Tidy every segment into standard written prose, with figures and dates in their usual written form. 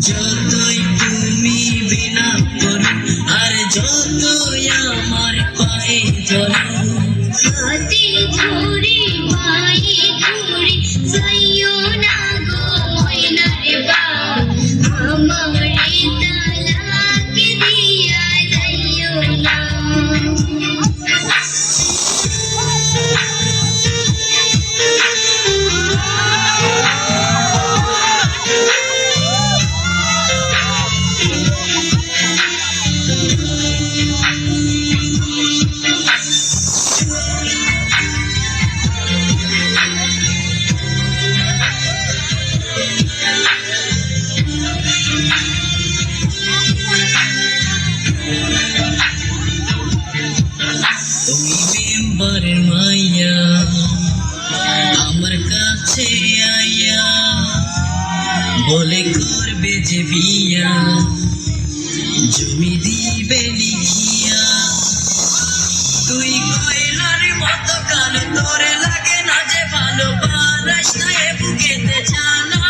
যতই তুমি বিনা করো আর যতই আমার পায়ে ধরো হাতে ধরে পায়ে ধরে যাইও না গো ময়নার বাপ আমারে তালাক দিয়া যাইও না তুমি মেম্বারের মাইয়া আমার কাছে আইয়া বলে করবে যে বিয়া জমি দিবে লিখিয়া তুই কয়লার মতো কাল তোরে লাগে না যে ভালো বানাস না এ বুকেতে জানা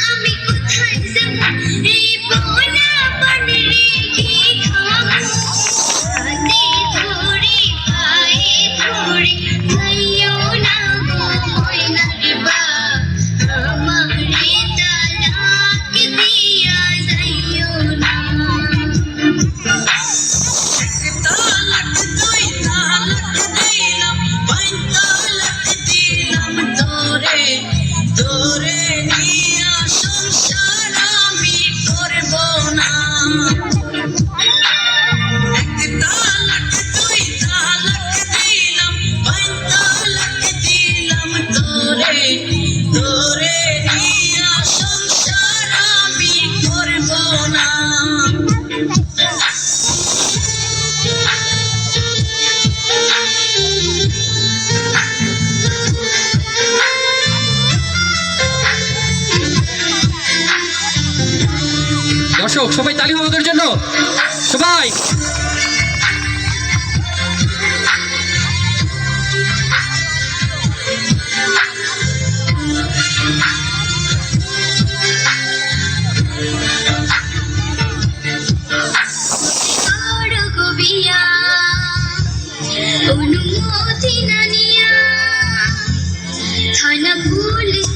আমি কোথায় যাব এই বোনা পানে রেখে খাবো হাতে ধরে পায়ে ধরে যাইও না গো ময়নার বাপ আমারে তালাক দিয়া যাইও না তালাক দুই তালাক দিলাম পাঁচ তালাক দিলাম তোরে তোরে নিয়া সংসার আমি করব না এক তালাক দুই তালাক দিলাম পাঁচ তালাক দিলাম তোরে তোরে নিয়া সংসার আমি করব না দর্শক সবাই তালি হবে ওদের জন্য সবাই করো গো বিয়া অনুমতি না নিয়া থানা পুলিশ